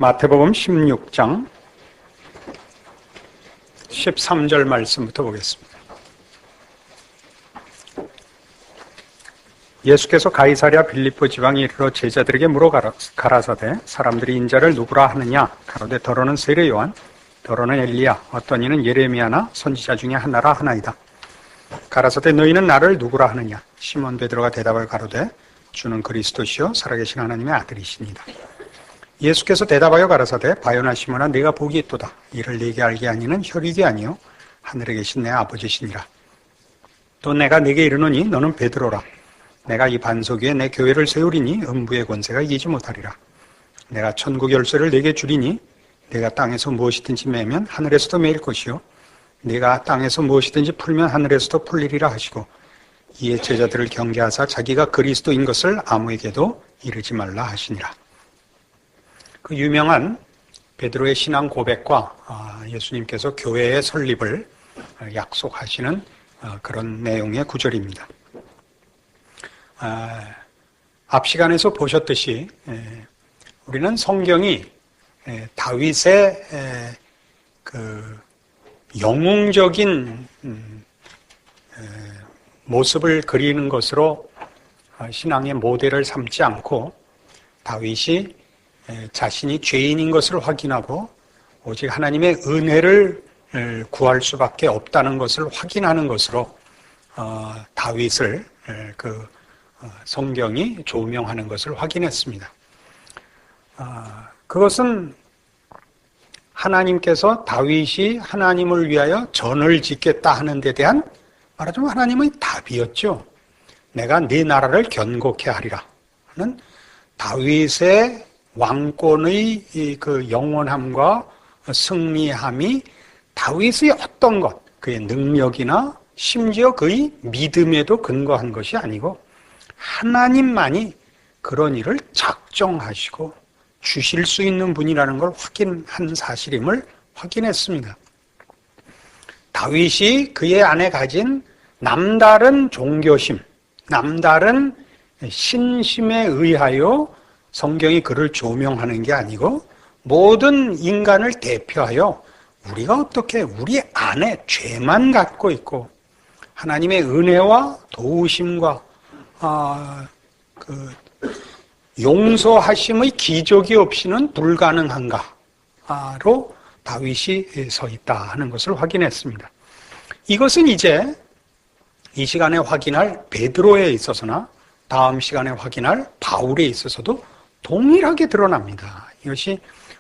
마태복음 16장 13절 말씀부터 보겠습니다. 예수께서 가이사랴 빌립보 지방에 이르러 제자들에게 물어 가라사대 사람들이 인자를 누구라 하느냐? 가로되 더러는 세례 요한, 더러는 엘리야, 어떤 이는 예레미야나 선지자 중에 하나라 하나이다. 가라사대 너희는 나를 누구라 하느냐? 시몬 베드로가 대답하여 가로되 주는 그리스도시요 살아계신 하나님의 아들이시니이다. 예수께서 대답하여 가라사대 바요나 시몬아 네가 복이 있도다. 이를 네게 알게 하니는 혈육이 아니요 하늘에 계신 내 아버지시니라. 또 내가 네게 이르노니 너는 베드로라. 내가 이 반석 위에 내 교회를 세우리니 음부의 권세가 이기지 못하리라. 내가 천국 열쇠를 네게 주리니 네가 땅에서 무엇이든지 매면 하늘에서도 매일 것이요 네가 땅에서 무엇이든지 풀면 하늘에서도 풀리리라 하시고 이에 제자들을 경계하사 자기가 그리스도인 것을 아무에게도 이르지 말라 하시니라. 그 유명한 베드로의 신앙 고백과 예수님께서 교회의 설립을 약속하시는 그런 내용의 구절입니다. 앞 시간에서 보셨듯이 우리는 성경이 다윗의 그 영웅적인 모습을 그리는 것으로 신앙의 모델을 삼지 않고 다윗이 자신이 죄인인 것을 확인하고 오직 하나님의 은혜를 구할 수밖에 없다는 것을 확인하는 것으로 다윗을 성경이 조명하는 것을 확인했습니다. 그것은 하나님께서 다윗이 하나님을 위하여 전을 짓겠다 하는 데 대한 말하자면 하나님의 답이었죠. 내가 네 나라를 견고케 하리라 하는 다윗의 왕권의 그 영원함과 승리함이 다윗의 어떤 것, 그의 능력이나 심지어 그의 믿음에도 근거한 것이 아니고 하나님만이 그런 일을 작정하시고 주실 수 있는 분이라는 걸 확인한 사실임을 확인했습니다. 다윗이 그의 안에 가진 남다른 종교심, 남다른 신심에 의하여 성경이 그를 조명하는 게 아니고 모든 인간을 대표하여 우리가 어떻게 우리 안에 죄만 갖고 있고 하나님의 은혜와 도우심과 용서하심의 기적이 없이는 불가능한가로 다윗이 서 있다 하는 것을 확인했습니다. 이것은 이제 이 시간에 확인할 베드로에 있어서나 다음 시간에 확인할 바울에 있어서도 동일하게 드러납니다. 이것이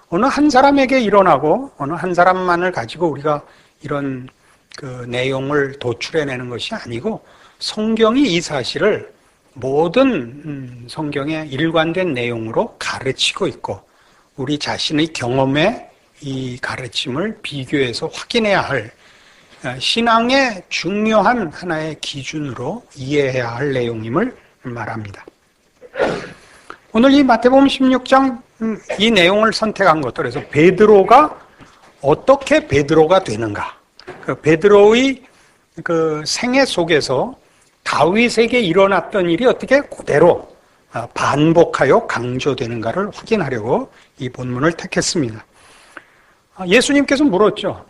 어느 한 사람에게 일어나고 어느 한 사람만을 가지고 우리가 이런 그 내용을 도출해내는 것이 아니고 성경이 이 사실을 모든 성경의 일관된 내용으로 가르치고 있고 우리 자신의 경험에 이 가르침을 비교해서 확인해야 할 신앙의 중요한 하나의 기준으로 이해해야 할 내용임을 말합니다. 오늘 이 마태복음 16장 이 내용을 선택한 것도 그래서 베드로가 어떻게 베드로가 되는가, 그 베드로의 그 생애 속에서 다윗에게 일어났던 일이 어떻게 그대로 반복하여 강조되는가를 확인하려고 이 본문을 택했습니다. 예수님께서 물었죠.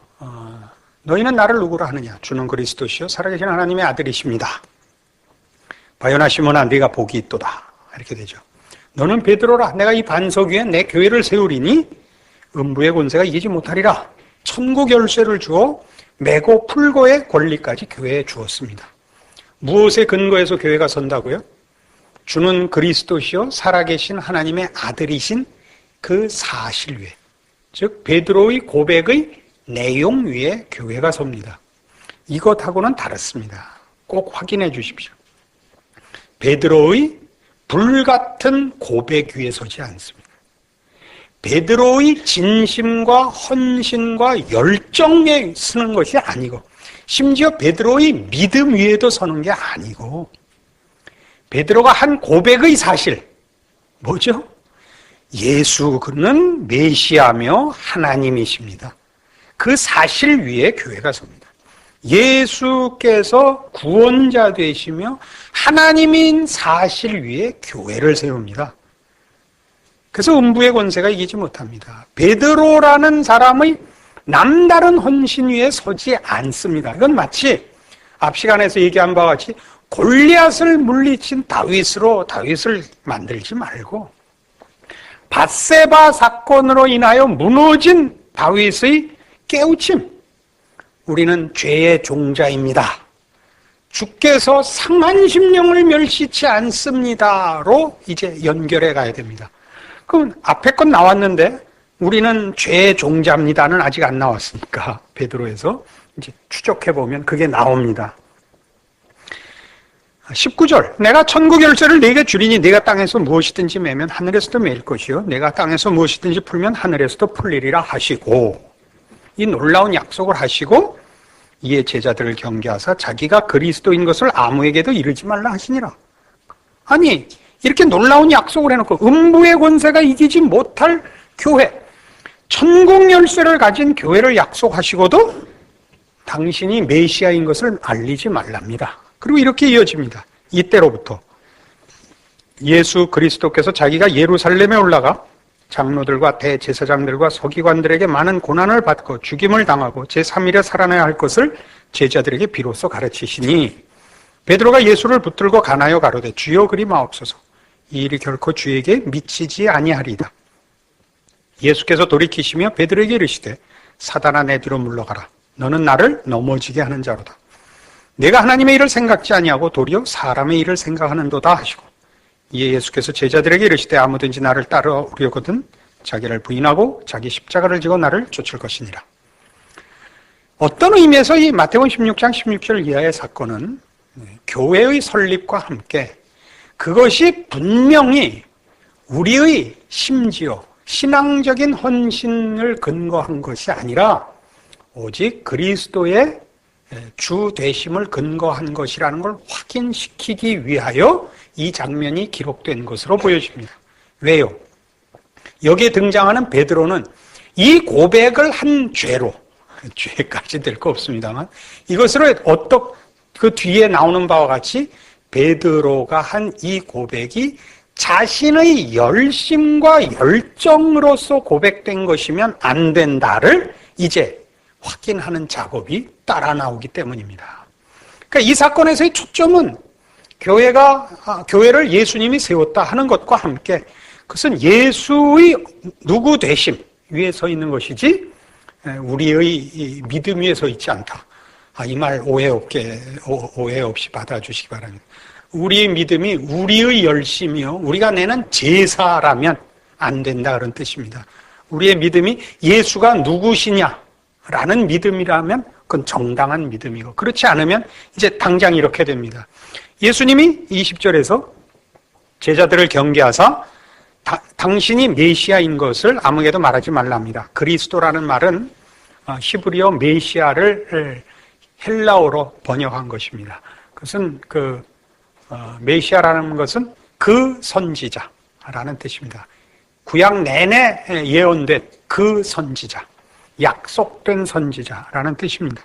너희는 나를 누구라 하느냐? 주는 그리스도시요 살아계신 하나님의 아들이십니다. 바요나 시몬아 네가 복이 있도다. 이렇게 되죠. 너는 베드로라. 내가 이 반석 위에 내 교회를 세우리니 음부의 권세가 이기지 못하리라. 천국 열쇠를 주어 매고 풀고의 권리까지 교회에 주었습니다. 무엇에 근거해서 교회가 선다고요? 주는 그리스도시요 살아계신 하나님의 아들이신 그 사실 위에, 즉 베드로의 고백의 내용 위에 교회가 섭니다. 이것하고는 다릅니다. 꼭 확인해 주십시오. 베드로의 불같은 고백 위에 서지 않습니다. 베드로의 진심과 헌신과 열정에 서는 것이 아니고 심지어 베드로의 믿음 위에도 서는 게 아니고 베드로가 한 고백의 사실 뭐죠? 예수는 메시아며 하나님이십니다. 그 사실 위에 교회가 섭니다. 예수께서 구원자 되시며 하나님인 사실 위에 교회를 세웁니다. 그래서 음부의 권세가 이기지 못합니다. 베드로라는 사람의 남다른 헌신 위에 서지 않습니다. 이건 마치 앞 시간에서 얘기한 바와 같이 골리앗을 물리친 다윗으로 다윗을 만들지 말고 밧세바 사건으로 인하여 무너진 다윗의 깨우침. 우리는 죄의 종자입니다. 주께서 상한 심령을 멸시치 않습니다로 이제 연결해 가야 됩니다. 그럼 앞에 건 나왔는데 우리는 죄의 종자입니다는 아직 안 나왔으니까 베드로에서 이제 추적해 보면 그게 나옵니다. 19절 내가 천국 열쇠를 네게 주리니 네가 땅에서 무엇이든지 매면 하늘에서도 매일 것이요 내가 땅에서 무엇이든지 풀면 하늘에서도 풀리리라 하시고 이 놀라운 약속을 하시고 이에 제자들을 경계하사 자기가 그리스도인 것을 아무에게도 이르지 말라 하시니라. 아니 이렇게 놀라운 약속을 해놓고 음부의 권세가 이기지 못할 교회, 천국 열쇠를 가진 교회를 약속하시고도 당신이 메시아인 것을 알리지 말랍니다. 그리고 이렇게 이어집니다. 이때로부터 예수 그리스도께서 자기가 예루살렘에 올라가 장로들과 대제사장들과 서기관들에게 많은 고난을 받고 죽임을 당하고 제3일에 살아나야 할 것을 제자들에게 비로소 가르치시니 베드로가 예수를 붙들고 가나요 가로되 주여 그리 마옵소서 이 일이 결코 주에게 미치지 아니하리이다. 예수께서 돌이키시며 베드로에게 이르시되 사단아 내 뒤로 물러가라 너는 나를 넘어지게 하는 자로다. 내가 하나님의 일을 생각지 아니하고 도리어 사람의 일을 생각하는도다 하시고 이에 예수께서 제자들에게 이르시되 아무든지 나를 따르려거든 자기를 부인하고 자기 십자가를 지고 나를 쫓을 것이니라. 어떤 의미에서 이 마태복음 16장 16절 이하의 사건은 교회의 설립과 함께 그것이 분명히 우리의 심지어 신앙적인 헌신을 근거한 것이 아니라 오직 그리스도의 주 되심을 근거한 것이라는 걸 확인시키기 위하여 이 장면이 기록된 것으로 보여집니다. 왜요? 여기에 등장하는 베드로는 이 고백을 한 죄로, 죄까지 될 거 없습니다만 이것으로 그 뒤에 나오는 바와 같이 베드로가 한 이 고백이 자신의 열심과 열정으로서 고백된 것이면 안 된다를 이제 확인하는 작업이 따라 나오기 때문입니다. 그러니까 이 사건에서의 초점은 교회를 예수님이 세웠다 하는 것과 함께 그것은 예수의 누구 되심 위에 서 있는 것이지 우리의 믿음 위에 서 있지 않다. 이 말 오해 없이 받아주시기 바랍니다. 우리의 믿음이 우리의 열심이요 우리가 내는 제사라면 안 된다 그런 뜻입니다. 우리의 믿음이 예수가 누구시냐라는 믿음이라면 그건 정당한 믿음이고 그렇지 않으면 이제 당장 이렇게 됩니다. 예수님이 20절에서 제자들을 경계하사 당신이 메시아인 것을 아무에게도 말하지 말랍니다. 그리스도라는 말은 히브리어 메시아를 헬라어로 번역한 것입니다. 그것은 메시아라는 것은 그 선지자라는 뜻입니다. 구약 내내 예언된 그 선지자, 약속된 선지자라는 뜻입니다.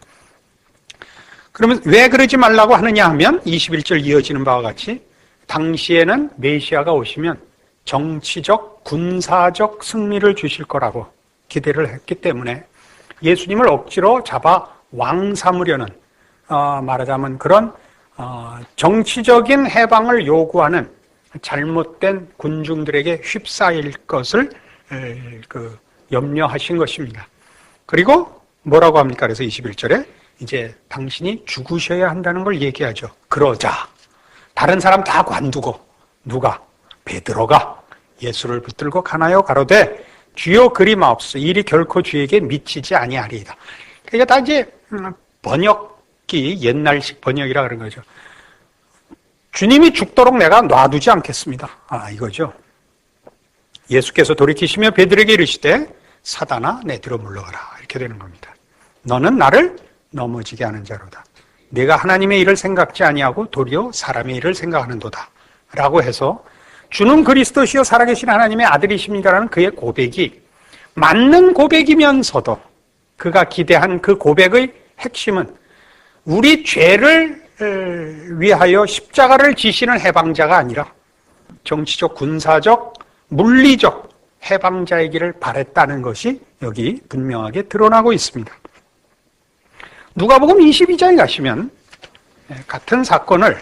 그러면 왜 그러지 말라고 하느냐 하면 21절 이어지는 바와 같이 당시에는 메시아가 오시면 정치적, 군사적 승리를 주실 거라고 기대를 했기 때문에 예수님을 억지로 잡아 왕 삼으려는 말하자면 그런 정치적인 해방을 요구하는 잘못된 군중들에게 휩싸일 것을 염려하신 것입니다. 그리고 뭐라고 합니까? 그래서 21절에 이제 당신이 죽으셔야 한다는 걸 얘기하죠. 그러자 다른 사람 다 관두고 누가? 베드로가 예수를 붙들고 가나요? 가로되 주여 그리 마옵소서 일이 결코 주에게 미치지 아니하리이다. 그러니까 다 이제 번역기 옛날식 번역이라 그런 거죠. 주님이 죽도록 내가 놔두지 않겠습니다. 이거죠. 예수께서 돌이키시며 베드로에게 이르시되 사단아 내 뒤로 물러가라 이렇게 되는 겁니다. 너는 나를 넘어지게 하는 자로다. 내가 하나님의 일을 생각지 아니하고 도리어 사람의 일을 생각하는도다 라고 해서 주는 그리스도시요 살아계신 하나님의 아들이십니다라는 그의 고백이 맞는 고백이면서도 그가 기대한 그 고백의 핵심은 우리 죄를 위하여 십자가를 지시는 해방자가 아니라 정치적, 군사적, 물리적 해방자이기를 바랬다는 것이 여기 분명하게 드러나고 있습니다. 누가복음 22장에 가시면 같은 사건을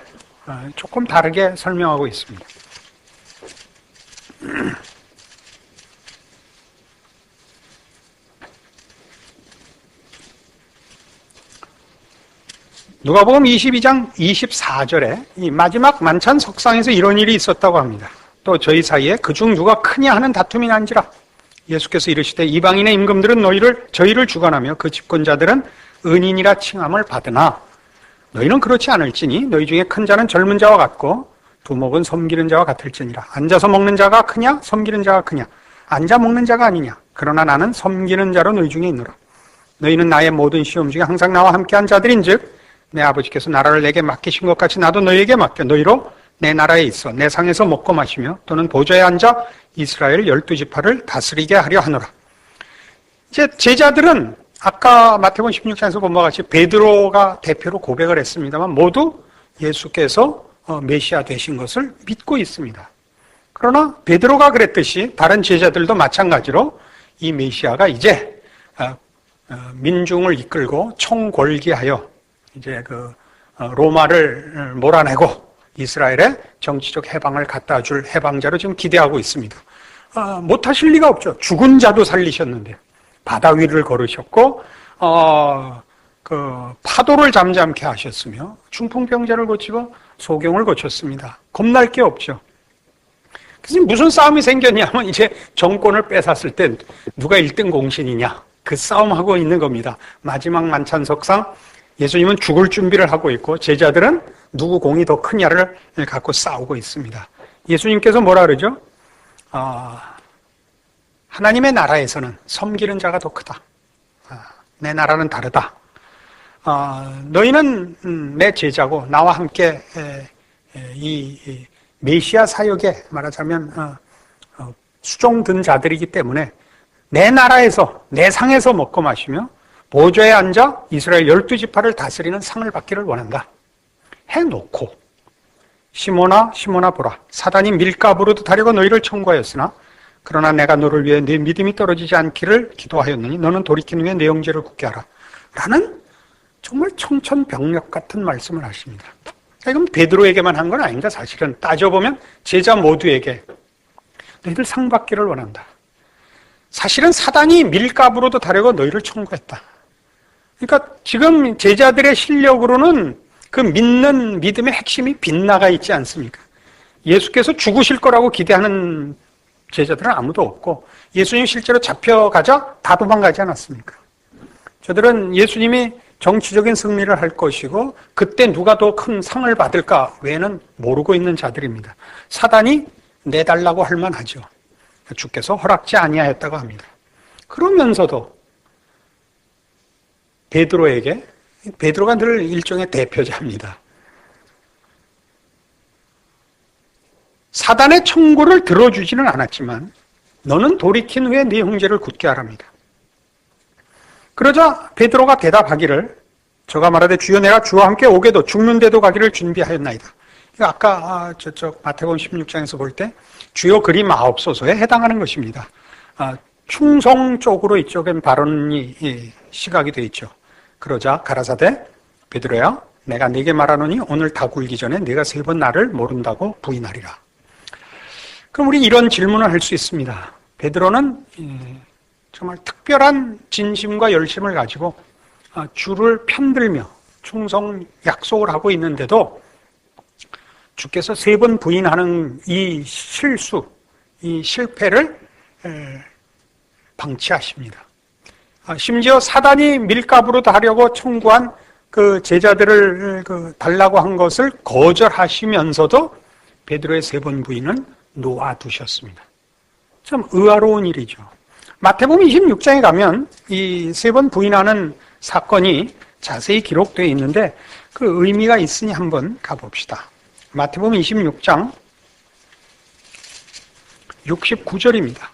조금 다르게 설명하고 있습니다. 누가복음 22장 24절에 이 마지막 만찬 석상에서 이런 일이 있었다고 합니다. 또 저희 사이에 그중 누가 크냐 하는 다툼이 난지라. 예수께서 이르시되 이방인의 임금들은 저희를 주관하며 그 집권자들은 은인이라 칭함을 받으나 너희는 그렇지 않을지니 너희 중에 큰 자는 젊은 자와 같고 두목은 섬기는 자와 같을지니라. 앉아서 먹는 자가 크냐 섬기는 자가 크냐. 앉아 먹는 자가 아니냐. 그러나 나는 섬기는 자로 너희 중에 있노라. 너희는 나의 모든 시험 중에 항상 나와 함께한 자들인즉 내 아버지께서 나라를 내게 맡기신 것 같이 나도 너희에게 맡겨 너희로 내 나라에 있어 내 상에서 먹고 마시며 또는 보좌에 앉아 이스라엘 12지파를 다스리게 하려 하노라. 이제 제자들은 아까 마태복음 16장에서 본 바와 같이 베드로가 대표로 고백을 했습니다만 모두 예수께서 메시아 되신 것을 믿고 있습니다. 그러나 베드로가 그랬듯이 다른 제자들도 마찬가지로 이 메시아가 이제 민중을 이끌고 총궐기하여 이제 로마를 몰아내고 이스라엘의 정치적 해방을 갖다 줄 해방자로 지금 기대하고 있습니다. 못하실 리가 없죠. 죽은 자도 살리셨는데 바다 위를 걸으셨고 파도를 잠잠케 하셨으며 중풍병자를 고치고 소경을 고쳤습니다. 겁날 게 없죠. 그래서 무슨 싸움이 생겼냐면 이제 정권을 뺏었을 때 누가 1등 공신이냐 그 싸움하고 있는 겁니다. 마지막 만찬석상 예수님은 죽을 준비를 하고 있고 제자들은 누구 공이 더 크냐를 갖고 싸우고 있습니다. 예수님께서 뭐라 그러죠? 하나님의 나라에서는 섬기는 자가 더 크다. 내 나라는 다르다. 너희는 내 제자고 나와 함께 이 메시아 사역에 말하자면 수종든 자들이기 때문에 내 나라에서 내 상에서 먹고 마시며 보좌에 앉아 이스라엘 12지파를 다스리는 상을 받기를 원한다. 해놓고 시몬아 보라. 사단이 밀가부로도 다려고 너희를 청구하였으나 그러나 내가 너를 위해 네 믿음이 떨어지지 않기를 기도하였느니 너는 돌이킨 후에 내 형제를 굳게 하라. 라는 정말 청천벽력 같은 말씀을 하십니다. 이건 베드로에게만 한 건 아닙니다. 사실은 따져보면 제자 모두에게 너희들 상 받기를 원한다. 사실은 사단이 밀가부로도 다려고 너희를 청구했다. 그러니까 지금 제자들의 실력으로는 그 믿는 믿음의 핵심이 빗나가 있지 않습니까? 예수께서 죽으실 거라고 기대하는 제자들은 아무도 없고 예수님 실제로 잡혀가자 다 도망가지 않았습니까? 저들은 예수님이 정치적인 승리를 할 것이고 그때 누가 더 큰 상을 받을까 외에는 모르고 있는 자들입니다. 사단이 내달라고 할 만하죠. 주께서 허락지 아니하였다고 합니다. 그러면서도 베드로가 늘 일종의 대표자입니다. 사단의 청구를 들어주지는 않았지만 너는 돌이킨 후에 네 형제를 굳게 하랍니다. 그러자 베드로가 대답하기를 저가 말하되 주여 내가 주와 함께 오게도 죽는데도 가기를 준비하였나이다. 아까 저쪽 마태복음 16장에서 볼 때 주여 그리 마옵소서에 해당하는 것입니다. 충성 쪽으로 이쪽엔 발언이 시각이 되어 있죠. 그러자 가라사대 베드로야 내가 네게 말하노니 오늘 다 굴기 전에 네가 3번 나를 모른다고 부인하리라. 그럼 우리 이런 질문을 할 수 있습니다. 베드로는 정말 특별한 진심과 열심을 가지고 주를 편들며 충성 약속을 하고 있는데도 주께서 3번 부인하는 이 실수, 이 실패를 방치하십니다. 심지어 사단이 밀가부로 하려고 청구한 그 제자들을 달라고 한 것을 거절하시면서도 베드로의 3번 부인은 놓아두셨습니다. 참 의아로운 일이죠. 마태복음 26장에 가면 이 3번 부인하는 사건이 자세히 기록되어 있는데 그 의미가 있으니 한번 가봅시다. 마태복음 26장 69절입니다.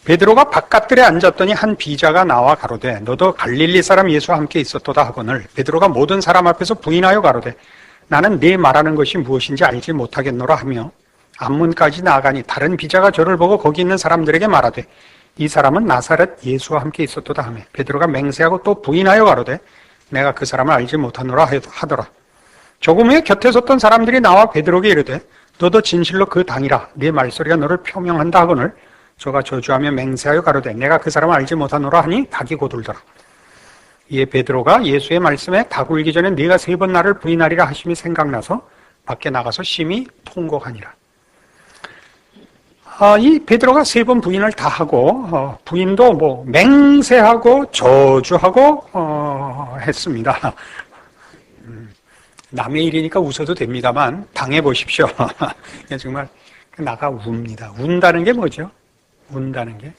베드로가 바깥들에 앉았더니 한 비자가 나와 가로되 너도 갈릴리 사람 예수와 함께 있었도다 하거늘 베드로가 모든 사람 앞에서 부인하여 가로되 나는 네 말하는 것이 무엇인지 알지 못하겠노라 하며 앞문까지 나아가니 다른 비자가 저를 보고 거기 있는 사람들에게 말하되 이 사람은 나사렛 예수와 함께 있었도다 하며 베드로가 맹세하고 또 부인하여 가로되 내가 그 사람을 알지 못하노라 하더라. 조금 후에 곁에 섰던 사람들이 나와 베드로에게 이르되 너도 진실로 그 당이라 네 말소리가 너를 표명한다 하거늘 저가 저주하며 맹세하여 가로되 내가 그 사람을 알지 못하노라 하니 닭이 고들더라. 이에 베드로가 예수의 말씀에 닭 울기 전에 네가 3번 나를 부인하리라 하심이 생각나서 밖에 나가서 심히 통곡하니라. 이 베드로가 3번 부인을 다 하고 부인도 뭐 맹세하고 저주하고 했습니다. 남의 일이니까 웃어도 됩니다만 당해보십시오. 정말 나가 웁니다. 운다는 게 뭐죠? 운다는 게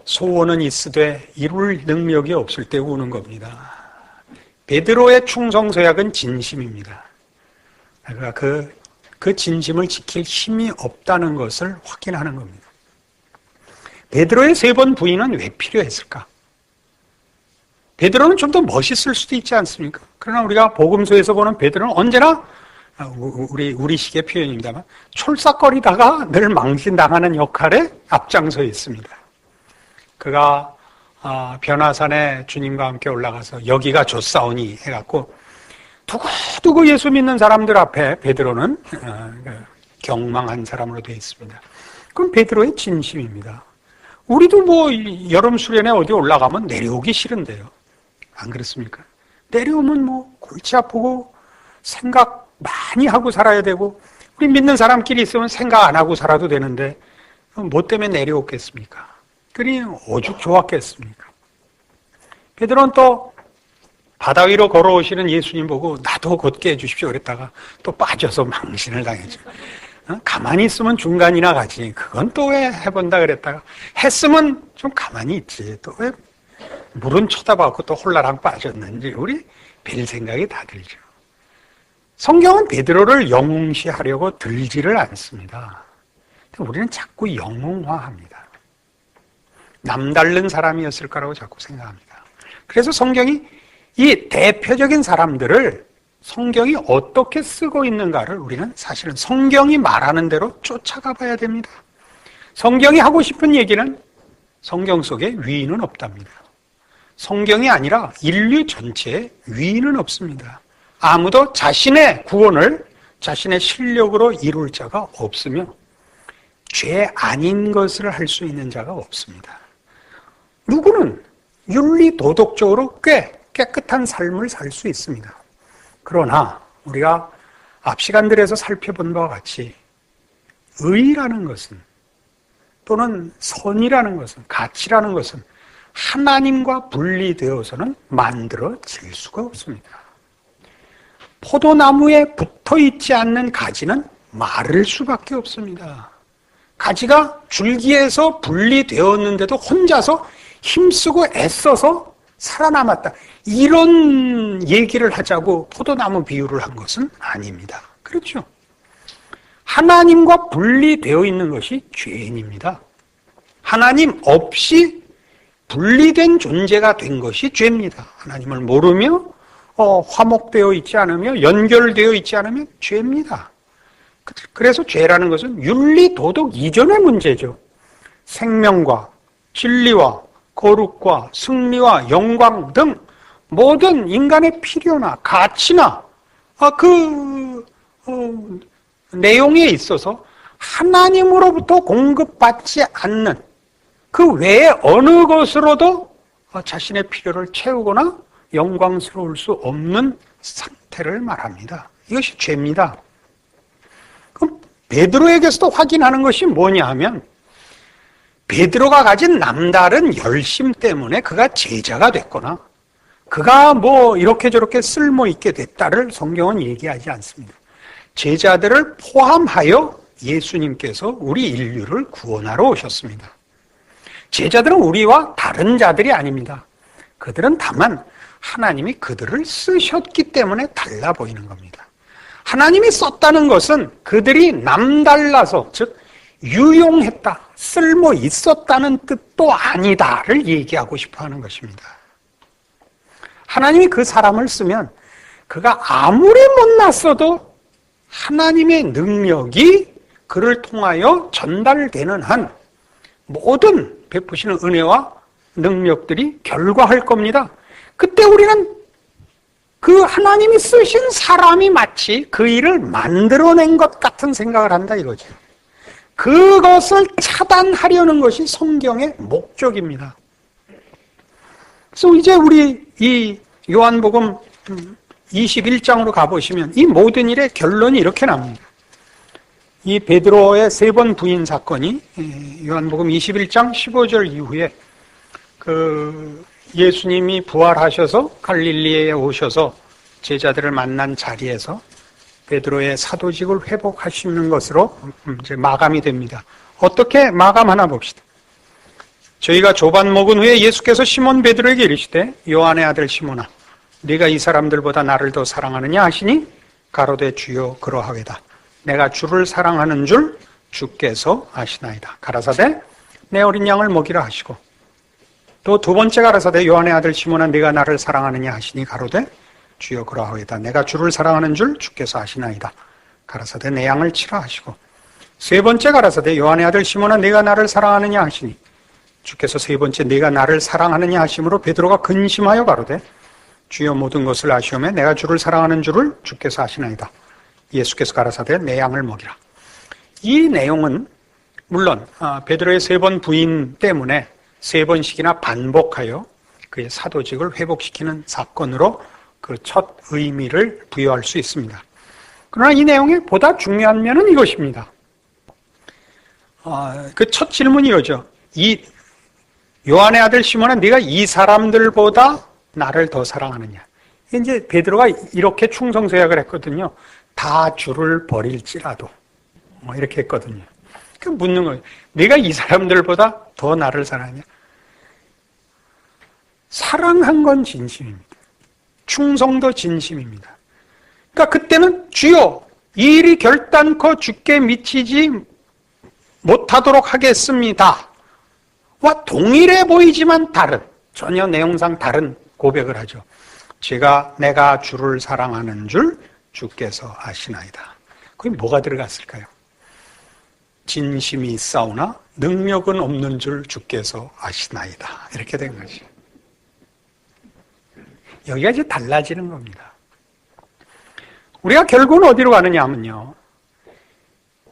소원은 있으되 이룰 능력이 없을 때 우는 겁니다. 베드로의 충성서약은 진심입니다. 그러니까 그 진심을 지킬 힘이 없다는 것을 확인하는 겁니다. 베드로의 3번 부인은 왜 필요했을까? 베드로는 좀 더 멋있을 수도 있지 않습니까? 그러나 우리가 복음서에서 보는 베드로는 언제나 우리식의 표현입니다만 촐싹거리다가 늘 망신당하는 역할에 앞장서 있습니다. 그가 변화산에 주님과 함께 올라가서 여기가 좋사오니 해갖고 두고두고 예수 믿는 사람들 앞에 베드로는 경망한 사람으로 되어 있습니다. 그럼 베드로의 진심입니다. 우리도 뭐 여름 수련회 어디 올라가면 내려오기 싫은데요. 안 그렇습니까? 내려오면 뭐 골치 아프고 생각 많이 하고 살아야 되고 우리 믿는 사람끼리 있으면 생각 안 하고 살아도 되는데 뭐 때문에 내려오겠습니까? 그러니 오죽 좋았겠습니까? 베드로는 또 바다 위로 걸어오시는 예수님 보고 나도 걷게 해주십시오 그랬다가 또 빠져서 망신을 당했죠. 가만히 있으면 중간이나 가지 그건 또 왜 해본다 그랬다가 했으면 좀 가만히 있지 또 왜 물은 쳐다봤고 또 홀라랑 빠졌는지 우리 별 생각이 다 들죠. 성경은 베드로를 영웅시하려고 들지를 않습니다. 우리는 자꾸 영웅화합니다. 남다른 사람이었을 거라고 자꾸 생각합니다. 그래서 성경이 이 대표적인 사람들을 성경이 어떻게 쓰고 있는가를 우리는 사실은 성경이 말하는 대로 쫓아가 봐야 됩니다. 성경이 하고 싶은 얘기는 성경 속에 위인은 없답니다. 성경이 아니라 인류 전체에 위인은 없습니다. 아무도 자신의 구원을 자신의 실력으로 이룰 자가 없으며 죄 아닌 것을 할 수 있는 자가 없습니다. 누구는 윤리 도덕적으로 꽤 깨끗한 삶을 살 수 있습니다. 그러나 우리가 앞 시간들에서 살펴본 바와 같이 의라는 것은 또는 선이라는 것은 가치라는 것은 하나님과 분리되어서는 만들어질 수가 없습니다. 포도나무에 붙어있지 않는 가지는 마를 수밖에 없습니다. 가지가 줄기에서 분리되었는데도 혼자서 힘쓰고 애써서 살아남았다. 이런 얘기를 하자고 포도나무 비유를 한 것은 아닙니다. 그렇죠? 하나님과 분리되어 있는 것이 죄인입니다. 하나님 없이 분리된 존재가 된 것이 죄입니다. 하나님을 모르며 화목되어 있지 않으며 연결되어 있지 않으면 죄입니다. 그래서 죄라는 것은 윤리 도덕 이전의 문제죠. 생명과 진리와 거룩과 승리와 영광 등 모든 인간의 필요나 가치나 내용에 있어서 하나님으로부터 공급받지 않는 그 외에 어느 것으로도 자신의 필요를 채우거나 영광스러울 수 없는 상태를 말합니다. 이것이 죄입니다. 그럼 베드로에게서도 확인하는 것이 뭐냐 하면 베드로가 가진 남다른 열심 때문에 그가 제자가 됐거나 그가 뭐 이렇게 저렇게 쓸모있게 됐다를 성경은 얘기하지 않습니다. 제자들을 포함하여 예수님께서 우리 인류를 구원하러 오셨습니다. 제자들은 우리와 다른 자들이 아닙니다. 그들은 다만 하나님이 그들을 쓰셨기 때문에 달라 보이는 겁니다. 하나님이 썼다는 것은 그들이 남달라서 즉 유용했다, 쓸모 있었다는 뜻도 아니다를 얘기하고 싶어 하는 것입니다. 하나님이 그 사람을 쓰면 그가 아무리 못났어도 하나님의 능력이 그를 통하여 전달되는 한 모든 베푸시는 은혜와 능력들이 결과할 겁니다. 그때 우리는 그 하나님이 쓰신 사람이 마치 그 일을 만들어낸 것 같은 생각을 한다 이거죠. 그것을 차단하려는 것이 성경의 목적입니다. 그래서 이제 우리 이 요한복음 21장으로 가보시면 이 모든 일의 결론이 이렇게 나옵니다. 이 베드로의 3번 부인 사건이 요한복음 21장 15절 이후에 그 예수님이 부활하셔서 갈릴리에 오셔서 제자들을 만난 자리에서 베드로의 사도직을 회복하시는 것으로 이제 마감이 됩니다. 어떻게 마감하나 봅시다. 저희가 조반 먹은 후에 예수께서 시몬 베드로에게 이르시되 요한의 아들 시몬아 네가 이 사람들보다 나를 더 사랑하느냐 하시니 가로되 주여 그러하외다. 내가 주를 사랑하는 줄 주께서 아시나이다. 가라사대 내 어린 양을 먹이라 하시고 또 두 번째 가라사대 요한의 아들 시몬아 네가 나를 사랑하느냐 하시니 가로되 주여 그러하외다. 내가 주를 사랑하는 줄 주께서 아시나이다. 가라사대 내 양을 치라 하시고 세 번째 가라사대 요한의 아들 시몬아 네가 나를 사랑하느냐 하시니 주께서 세 번째 네가 나를 사랑하느냐 하심으로 베드로가 근심하여 가로되 주여 모든 것을 아시오매 내가 주를 사랑하는 줄을 주께서 아시나이다. 예수께서 가라사대 내 양을 먹이라. 이 내용은 물론 베드로의 3번 부인 때문에 3번씩이나 반복하여 그의 사도직을 회복시키는 사건으로 그 첫 의미를 부여할 수 있습니다. 그러나 이 내용의 보다 중요한 면은 이것입니다. 그 첫 질문이 이거죠. 이 요한의 아들 시몬아 네가 이 사람들보다 나를 더 사랑하느냐. 이제 베드로가 이렇게 충성서약을 했거든요. 다 주를 버릴지라도 이렇게 했거든요. 그 묻는 거예요. 네가 이 사람들보다 더 나를 사랑하냐? 사랑한 건 진심입니다. 충성도 진심입니다. 그러니까 그때는 주여 이 일이 결단코 주께 미치지 못하도록 하겠습니다. 와 동일해 보이지만 다른 전혀 내용상 다른 고백을 하죠. 내가 주를 사랑하는 줄 주께서 아시나이다. 거기 뭐가 들어갔을까요? 진심이 있사오나 능력은 없는 줄 주께서 아시나이다. 이렇게 된 거죠. 여기가 이제 달라지는 겁니다. 우리가 결국은 어디로 가느냐 하면요.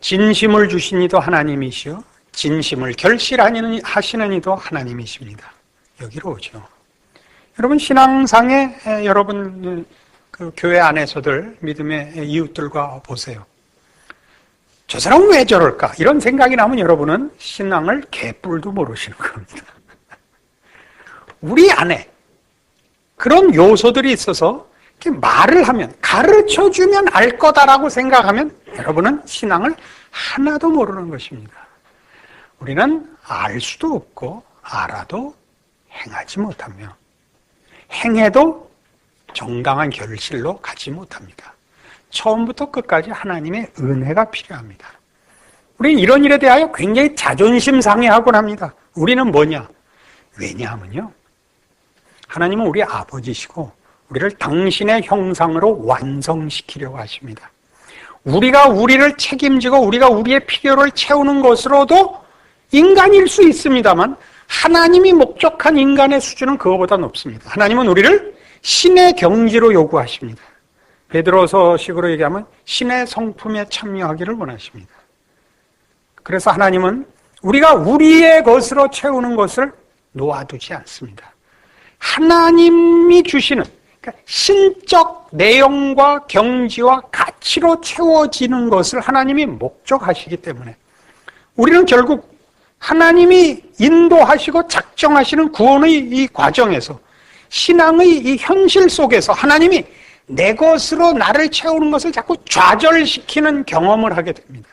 진심을 주신 이도 하나님이시요. 진심을 결실하시는 이도 하나님이십니다. 여기로 오죠. 여러분 신앙상에 여러분 그 교회 안에서들 믿음의 이웃들과 보세요. 저 사람은 왜 저럴까? 이런 생각이 나면 여러분은 신앙을 개뿔도 모르시는 겁니다. 우리 안에 그런 요소들이 있어서 이렇게 말을 하면 가르쳐주면 알 거다라고 생각하면 여러분은 신앙을 하나도 모르는 것입니다. 우리는 알 수도 없고 알아도 행하지 못하며 행해도 정당한 결실로 가지 못합니다. 처음부터 끝까지 하나님의 은혜가 필요합니다. 우리는 이런 일에 대하여 굉장히 자존심 상해하곤 합니다. 우리는 뭐냐? 왜냐하면요. 하나님은 우리 아버지시고 우리를 당신의 형상으로 완성시키려고 하십니다. 우리가 우리를 책임지고 우리가 우리의 필요를 채우는 것으로도 인간일 수 있습니다만 하나님이 목적한 인간의 수준은 그거보다 높습니다. 하나님은 우리를 신의 경지로 요구하십니다. 베드로서식으로 얘기하면 신의 성품에 참여하기를 원하십니다. 그래서 하나님은 우리가 우리의 것으로 채우는 것을 놓아두지 않습니다. 하나님이 주시는 그러니까 신적 내용과 경지와 가치로 채워지는 것을 하나님이 목적하시기 때문에 우리는 결국 하나님이 인도하시고 작정하시는 구원의 이 과정에서 신앙의 이 현실 속에서 하나님이 내 것으로 나를 채우는 것을 자꾸 좌절시키는 경험을 하게 됩니다.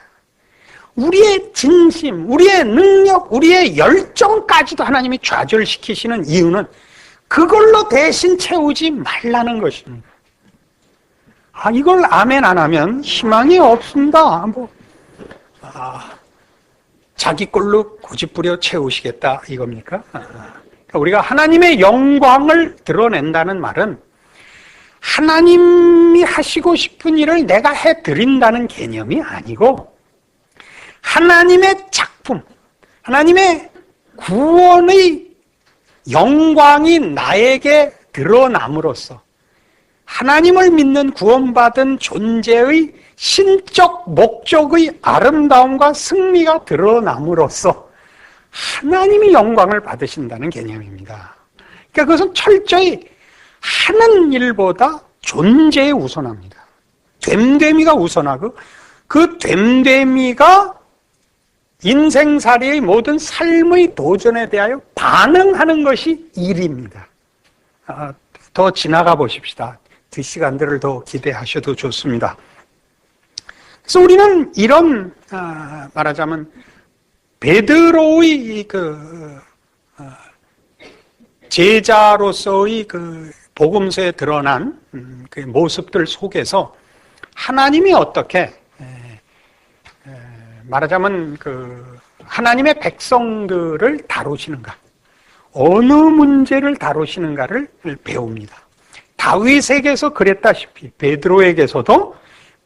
우리의 진심, 우리의 능력, 우리의 열정까지도 하나님이 좌절시키시는 이유는 그걸로 대신 채우지 말라는 것입니다. 이걸 아멘 안 하면 희망이 없습니다. 자기 걸로 고집부려 채우시겠다 이겁니까? 우리가 하나님의 영광을 드러낸다는 말은 하나님이 하시고 싶은 일을 내가 해드린다는 개념이 아니고 하나님의 작품, 하나님의 구원의 영광이 나에게 드러남으로써 하나님을 믿는 구원받은 존재의 신적 목적의 아름다움과 승리가 드러남으로써 하나님이 영광을 받으신다는 개념입니다. 그러니까 그것은 철저히 하는 일보다 존재에 우선합니다. 됨됨이가 우선하고 그 됨됨이가 인생살이의 모든 삶의 도전에 대하여 반응하는 것이 일입니다. 더 지나가 보십시다. 그 시간들을 더 기대하셔도 좋습니다. 그래서 우리는 이런 말하자면 베드로의 제자로서의 복음서에 드러난 그 모습들 속에서 하나님이 어떻게 말하자면 하나님의 백성들을 다루시는가, 어느 문제를 다루시는가를 배웁니다. 다윗에게서 그랬다시피 베드로에게서도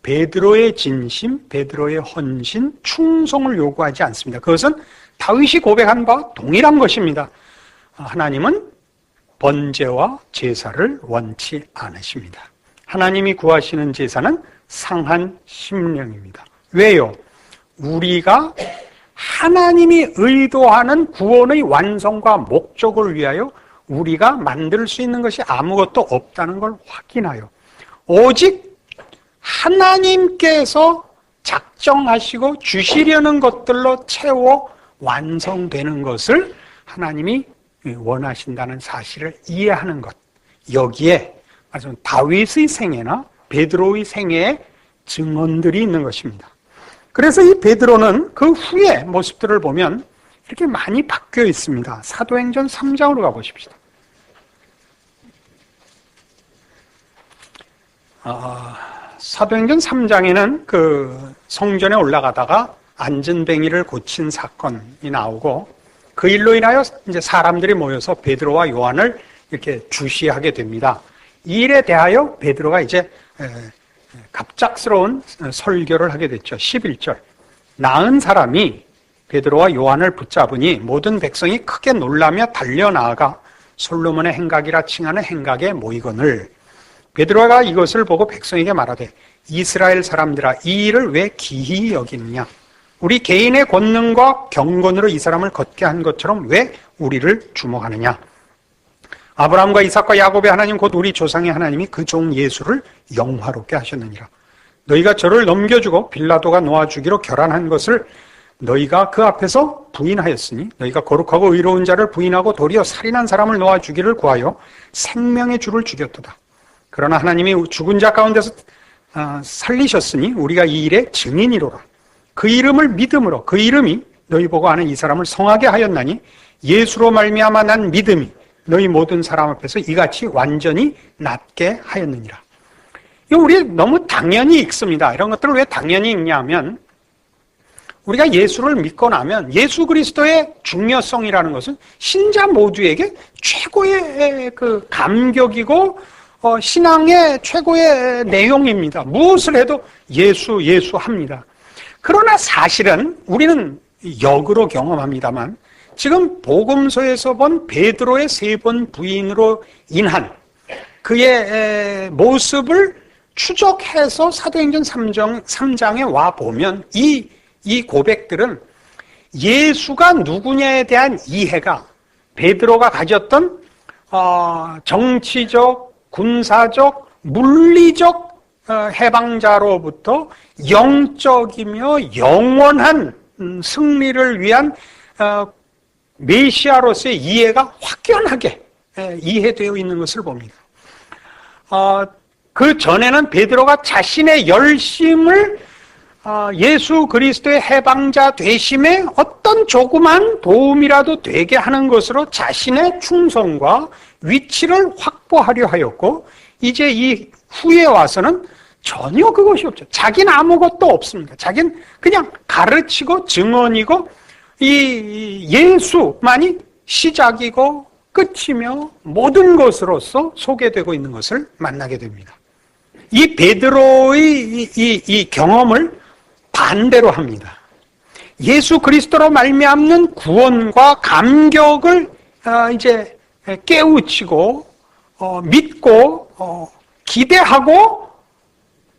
베드로의 진심, 베드로의 헌신, 충성을 요구하지 않습니다. 그것은 다윗이 고백한 바와 동일한 것입니다. 하나님은 번제와 제사를 원치 않으십니다. 하나님이 구하시는 제사는 상한 심령입니다. 왜요? 우리가 하나님이 의도하는 구원의 완성과 목적을 위하여 우리가 만들 수 있는 것이 아무것도 없다는 걸 확인하여 오직 하나님께서 작정하시고 주시려는 것들로 채워 완성되는 것을 하나님이 원하신다는 사실을 이해하는 것, 여기에 다윗의 생애나 베드로의 생애의 증언들이 있는 것입니다. 그래서 이 베드로는 그 후의 모습들을 보면 이렇게 많이 바뀌어 있습니다. 사도행전 3장으로 가보십시다. 사도행전 3장에는 성전에 올라가다가 안전뱅이를 고친 사건이 나오고 그 일로 인하여 이제 사람들이 모여서 베드로와 요한을 이렇게 주시하게 됩니다. 이 일에 대하여 베드로가 이제 갑작스러운 설교를 하게 됐죠. 11절. 나은 사람이 베드로와 요한을 붙잡으니 모든 백성이 크게 놀라며 달려나아가 솔로몬의 행각이라 칭하는 행각에 모이거늘. 베드로가 이것을 보고 백성에게 말하되 이스라엘 사람들아 이 일을 왜 기히 여기느냐. 우리 개인의 권능과 경건으로 이 사람을 걷게 한 것처럼 왜 우리를 주목하느냐. 아브라함과 이삭과 야곱의 하나님 곧 우리 조상의 하나님이 그 종 예수를 영화롭게 하셨느니라. 너희가 저를 넘겨주고 빌라도가 놓아주기로 결안한 것을 너희가 그 앞에서 부인하였으니 너희가 거룩하고 의로운 자를 부인하고 도리어 살인한 사람을 놓아주기를 구하여 생명의 주를 죽였도다. 그러나 하나님이 죽은 자 가운데서 살리셨으니 우리가 이 일의 증인이로라. 그 이름을 믿음으로 그 이름이 너희 보고 아는 이 사람을 성하게 하였나니 예수로 말미암아 난 믿음이 너희 모든 사람 앞에서 이같이 완전히 낫게 하였느니라. 이거 우리 너무 당연히 읽습니다. 이런 것들을 왜 당연히 읽냐면 우리가 예수를 믿고 나면 예수 그리스도의 중요성이라는 것은 신자 모두에게 최고의 감격이고 신앙의 최고의 내용입니다. 무엇을 해도 예수 합니다. 그러나 사실은 우리는 역으로 경험합니다만 지금 복음서에서 본 베드로의 3번 부인으로 인한 그의 모습을 추적해서 사도행전 3장에 와보면 이 고백들은 예수가 누구냐에 대한 이해가 베드로가 가졌던 정치적, 군사적, 물리적 해방자로부터 영적이며 영원한 승리를 위한 메시아로서의 이해가 확연하게 이해되어 있는 것을 봅니다. 그 전에는 베드로가 자신의 열심을 예수 그리스도의 해방자 되심에 어떤 조그만 도움이라도 되게 하는 것으로 자신의 충성과 위치를 확보하려 하였고 이제 이 후에 와서는 전혀 그것이 없죠. 자기는 아무것도 없습니다. 자기는 그냥 가르치고 증언이고 이 예수만이 시작이고 끝이며 모든 것으로서 소개되고 있는 것을 만나게 됩니다. 이 베드로의 이 경험을 반대로 합니다. 예수 그리스도로 말미암는 구원과 감격을 이제 깨우치고 믿고 기대하고,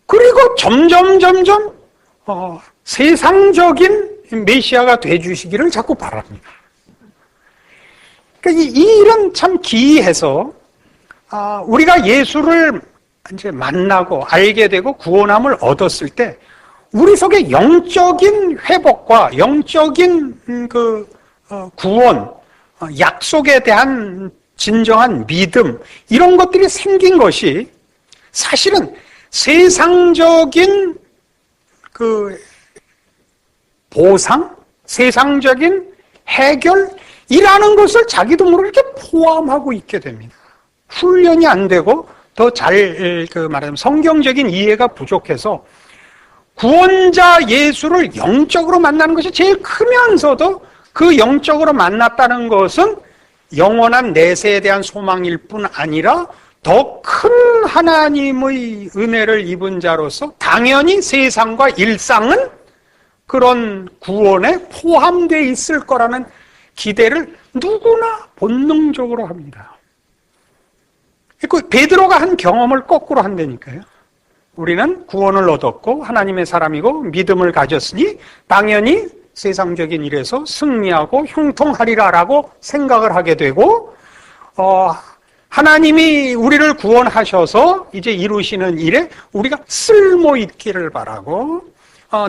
그리고 점점 세상적인 메시아가 되주시기를 자꾸 바랍니다. 그러니까 이 일은 참 기이해서 우리가 예수를 이제 만나고 알게 되고 구원함을 얻었을 때 우리 속에 영적인 회복과 영적인 구원, 약속에 대한 진정한 믿음, 이런 것들이 생긴 것이 사실은 세상적인 보상, 세상적인 해결이라는 것을 자기도 모르게 이렇게 포함하고 있게 됩니다. 훈련이 안 되고 더 잘 말하자면 성경적인 이해가 부족해서 구원자 예수를 영적으로 만나는 것이 제일 크면서도 그 영적으로 만났다는 것은 영원한 내세에 대한 소망일 뿐 아니라 더 큰 하나님의 은혜를 입은 자로서 당연히 세상과 일상은 그런 구원에 포함되어 있을 거라는 기대를 누구나 본능적으로 합니다. 베드로가 한 경험을 거꾸로 한다니까요. 우리는 구원을 얻었고 하나님의 사람이고 믿음을 가졌으니 당연히 세상적인 일에서 승리하고 형통하리라라고 생각을 하게 되고, 하나님이 우리를 구원하셔서 이제 이루시는 일에 우리가 쓸모 있기를 바라고,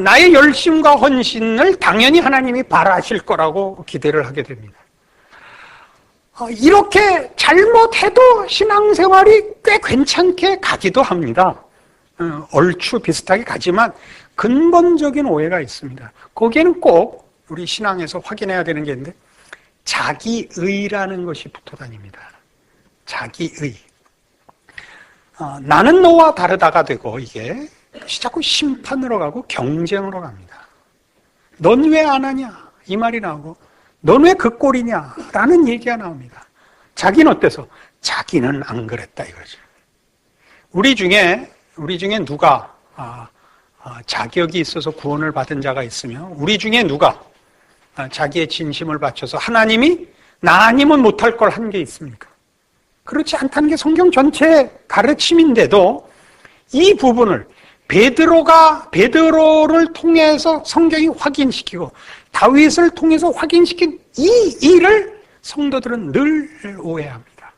나의 열심과 헌신을 당연히 하나님이 바라실 거라고 기대를 하게 됩니다. 이렇게 잘못해도 신앙생활이 꽤 괜찮게 가기도 합니다. 얼추 비슷하게 가지만 근본적인 오해가 있습니다. 거기에는 꼭 우리 신앙에서 확인해야 되는 게 있는데, 자기의라는 것이 붙어 다닙니다. 자기의. 나는 너와 다르다가 되고, 이게 자꾸 심판으로 가고 경쟁으로 갑니다. 넌 왜 안 하냐? 이 말이 나오고, 넌 왜 그 꼴이냐? 라는 얘기가 나옵니다. 자기는 어때서? 자기는 안 그랬다 이거죠. 우리 중에 누가 자격이 있어서 구원을 받은 자가 있으면, 우리 중에 누가 자기의 진심을 바쳐서 하나님이 나 아니면 못할 걸 한 게 있습니까? 그렇지 않다는 게 성경 전체의 가르침인데도 이 부분을 베드로를 통해서 성경이 확인시키고 다윗을 통해서 확인시킨 이 일을 성도들은 늘 오해합니다.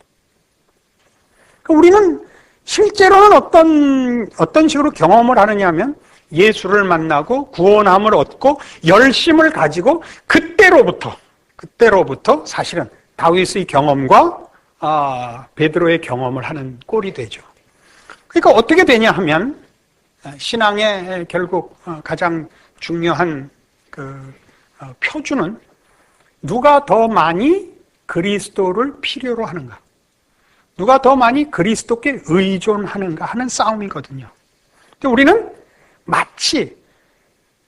우리는 실제로는 어떤 식으로 경험을 하느냐 하면, 예수를 만나고 구원함을 얻고 열심을 가지고 그때로부터 사실은 다윗의 경험과 베드로의 경험을 하는 꼴이 되죠. 그러니까 어떻게 되냐 하면, 신앙의 결국 가장 중요한 표준은 누가 더 많이 그리스도를 필요로 하는가, 누가 더 많이 그리스도께 의존하는가 하는 싸움이거든요. 근데 우리는 마치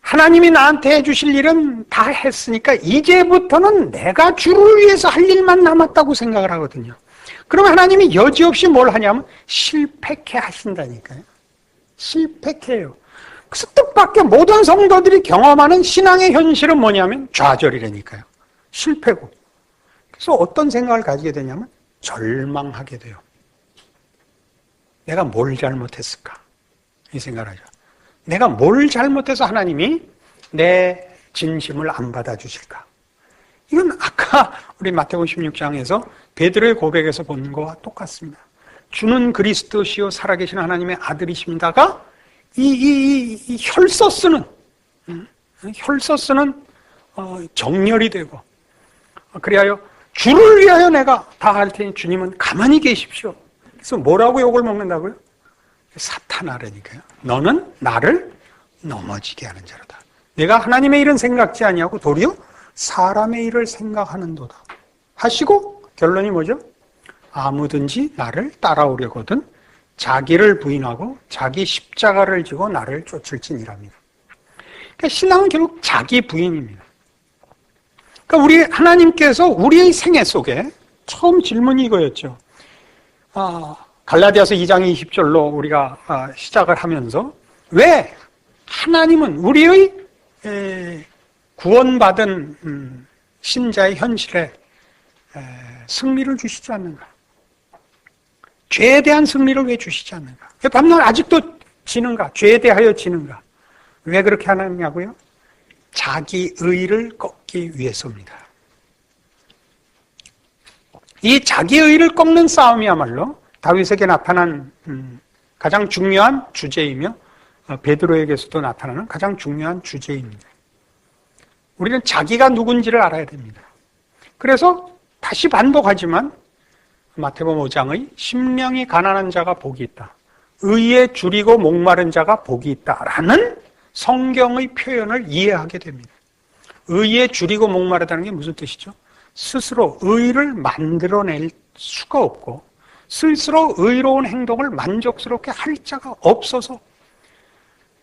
하나님이 나한테 해주실 일은 다 했으니까 이제부터는 내가 주를 위해서 할 일만 남았다고 생각을 하거든요. 그러면 하나님이 여지없이 뭘 하냐면 실패케 하신다니까요. 실패케요. 그래서 뜻밖의 모든 성도들이 경험하는 신앙의 현실은 뭐냐면 좌절이라니까요. 실패고. 그래서 어떤 생각을 가지게 되냐면 절망하게 돼요. 내가 뭘 잘못했을까? 이 생각을 하죠. 내가 뭘 잘못해서 하나님이 내 진심을 안 받아주실까? 이건 아까 우리 마태복음 16장에서 베드로의 고백에서 본 거와 똑같습니다. 주는 그리스도시요 살아계신 하나님의 아들이십니다가 이 혈서스는 정렬이 되고, 그리하여 주를 위하여 내가 다 할 테니 주님은 가만히 계십시오. 그래서 뭐라고 욕을 먹는다고요? 사탄아라니까요. 너는 나를 넘어지게 하는 자로다. 내가 하나님의 일은 생각지 아니하고 도리어 사람의 일을 생각하는도다 하시고, 결론이 뭐죠? 아무든지 나를 따라오려거든 자기를 부인하고 자기 십자가를 지고 나를 쫓을지니랍니다. 그러니까 신앙은 결국 자기 부인입니다. 그러니까 우리 하나님께서 우리의 생애 속에 처음 질문이 이거였죠. 갈라디아서 2장 20절로 우리가 시작을 하면서 왜 하나님은 우리의 구원받은 신자의 현실에 승리를 주시지 않는가? 죄에 대한 승리를 왜 주시지 않는가? 왜 밤낮 아직도 지는가? 죄에 대하여 지는가? 왜 그렇게 하느냐고요? 자기 의를 꺾기 위해서입니다. 이 자기 의를 꺾는 싸움이야말로 다윗에게 나타난 가장 중요한 주제이며 베드로에게서도 나타나는 가장 중요한 주제입니다. 우리는 자기가 누군지를 알아야 됩니다. 그래서 다시 반복하지만 마태복음 5장의 심령이 가난한 자가 복이 있다. 의에 줄이고 목마른 자가 복이 있다라는 성경의 표현을 이해하게 됩니다. 의에 줄이고 목마르다는 게 무슨 뜻이죠? 스스로 의를 만들어낼 수가 없고 스스로 의로운 행동을 만족스럽게 할 자가 없어서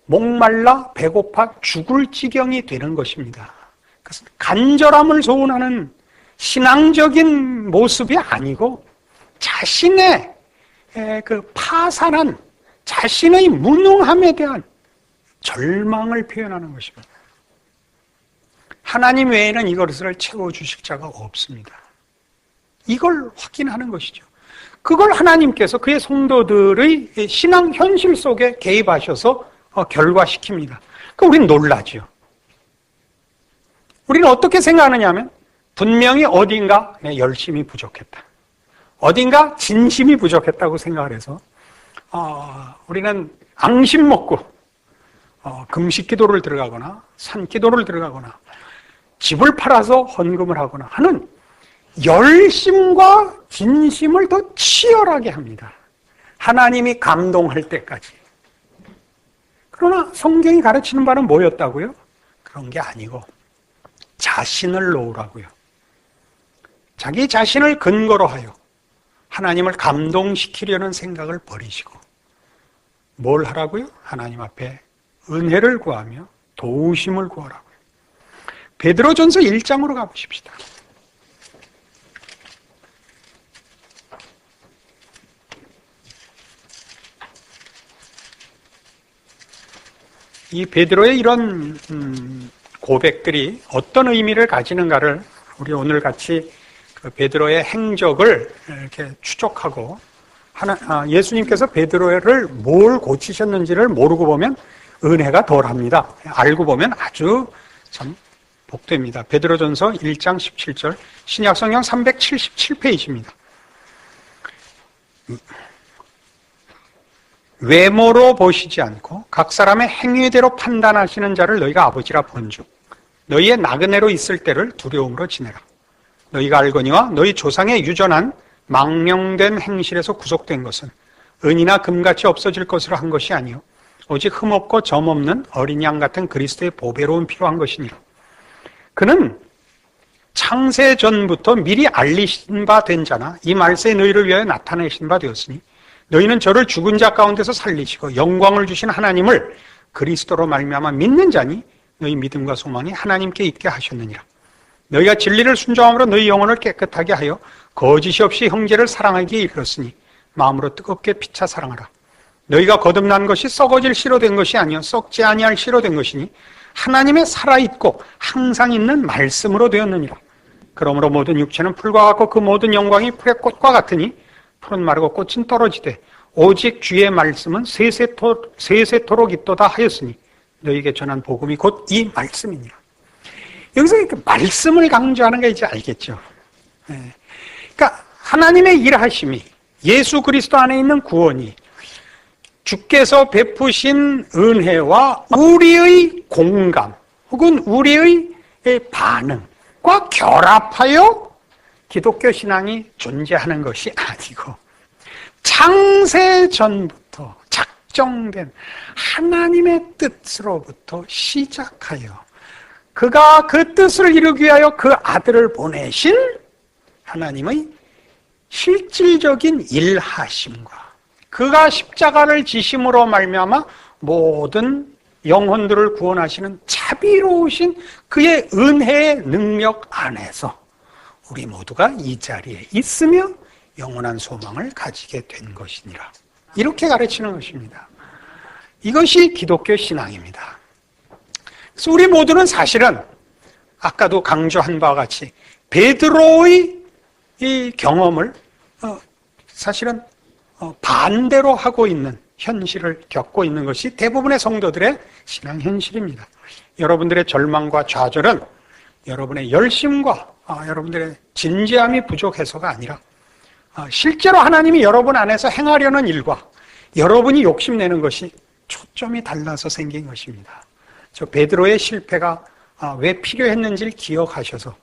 목말라 배고파 죽을 지경이 되는 것입니다. 그래서 간절함을 소원하는 신앙적인 모습이 아니고 자신의 그 파산한 자신의 무능함에 대한 절망을 표현하는 것입니다. 하나님 외에는 이것을 채워주실 자가 없습니다. 이걸 확인하는 것이죠. 그걸 하나님께서 그의 성도들의 신앙 현실 속에 개입하셔서 결과시킵니다. 그러니까 우리는 놀라죠. 우리는 어떻게 생각하느냐 하면 분명히 어딘가 내 열심이 부족했다. 어딘가 진심이 부족했다고 생각을 해서 우리는 앙심 먹고 금식 기도를 들어가거나 산 기도를 들어가거나 집을 팔아서 헌금을 하거나 하는 열심과 진심을 더 치열하게 합니다. 하나님이 감동할 때까지. 그러나 성경이 가르치는 바는 뭐였다고요? 그런 게 아니고 자신을 놓으라고요. 자기 자신을 근거로 하여 하나님을 감동시키려는 생각을 버리시고 뭘 하라고요? 하나님 앞에 은혜를 구하며 도우심을 구하라고요. 베드로전서 1장으로 가보십시다. 이 베드로의 이런 고백들이 어떤 의미를 가지는가를 우리 오늘 같이 그 베드로의 행적을 이렇게 추적하고 예수님께서 베드로를 뭘 고치셨는지를 모르고 보면 은혜가 덜합니다. 알고 보면 아주 참 복됩니다. 베드로전서 1장 17절 신약성경 377페이지입니다. 외모로 보시지 않고 각 사람의 행위대로 판단하시는 자를 너희가 아버지라 본즉 너희의 나그네로 있을 때를 두려움으로 지내라. 너희가 알거니와 너희 조상의 유전한 망령된 행실에서 구속된 것은 은이나 금같이 없어질 것으로 한 것이 아니요 오직 흠없고 점없는 어린 양 같은 그리스도의 보배로운 피로 한 것이니라. 그는 창세 전부터 미리 알리신 바 된 자나 이 말세에 너희를 위하여 나타내신 바 되었으니 너희는 저를 죽은 자 가운데서 살리시고 영광을 주신 하나님을 그리스도로 말미암아 믿는 자니 너희 믿음과 소망이 하나님께 있게 하셨느니라. 너희가 진리를 순종함으로 너희 영혼을 깨끗하게 하여 거짓이 없이 형제를 사랑하기에 이르렀으니 마음으로 뜨겁게 피차 사랑하라. 너희가 거듭난 것이 썩어질 씨로 된 것이 아니요 썩지 아니할 씨로 된 것이니 하나님의 살아있고 항상 있는 말씀으로 되었느니라. 그러므로 모든 육체는 풀과 같고 그 모든 영광이 풀의 꽃과 같으니 풀은 마르고 꽃은 떨어지되 오직 주의 말씀은 세세토록 있도다 하였으니 너희에게 전한 복음이 곧 이 말씀이니라. 여기서 이렇게 말씀을 강조하는 게 이제 알겠죠. 그러니까 하나님의 일하심이 예수 그리스도 안에 있는 구원이 주께서 베푸신 은혜와 우리의 공감 혹은 우리의 반응과 결합하여 기독교 신앙이 존재하는 것이 아니고 창세 전부터 작정된 하나님의 뜻으로부터 시작하여 그가 그 뜻을 이루기 위하여 그 아들을 보내신 하나님의 실질적인 일하심과 그가 십자가를 지심으로 말미암아 모든 영혼들을 구원하시는 자비로우신 그의 은혜의 능력 안에서 우리 모두가 이 자리에 있으며 영원한 소망을 가지게 된 것이니라. 이렇게 가르치는 것입니다. 이것이 기독교 신앙입니다. 그래서 우리 모두는 사실은 아까도 강조한 바와 같이 베드로의 이 경험을 사실은 반대로 하고 있는 현실을 겪고 있는 것이 대부분의 성도들의 신앙 현실입니다. 여러분들의 절망과 좌절은 여러분의 열심과 여러분들의 진지함이 부족해서가 아니라 실제로 하나님이 여러분 안에서 행하려는 일과 여러분이 욕심내는 것이 초점이 달라서 생긴 것입니다. 저 베드로의 실패가 왜 필요했는지를 기억하셔서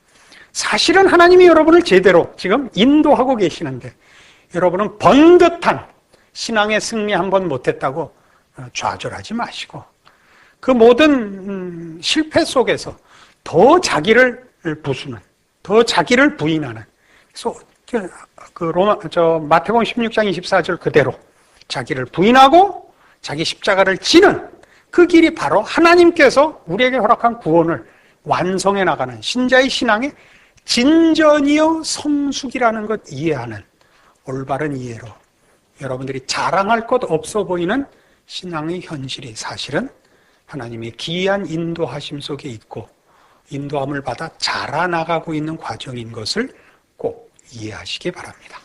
사실은 하나님이 여러분을 제대로 지금 인도하고 계시는데 여러분은 번듯한 신앙의 승리 한 번 못했다고 좌절하지 마시고 그 모든 실패 속에서 더 자기를 부수는, 더 자기를 부인하는, 마태복음 16장 24절 그대로 자기를 부인하고 자기 십자가를 지는 그 길이 바로 하나님께서 우리에게 허락한 구원을 완성해 나가는 신자의 신앙의 진전이요 성숙이라는 것 이해하는 올바른 이해로 여러분들이 자랑할 것 없어 보이는 신앙의 현실이 사실은 하나님의 기이한 인도하심 속에 있고 인도함을 받아 자라나가고 있는 과정인 것을 꼭 이해하시기 바랍니다.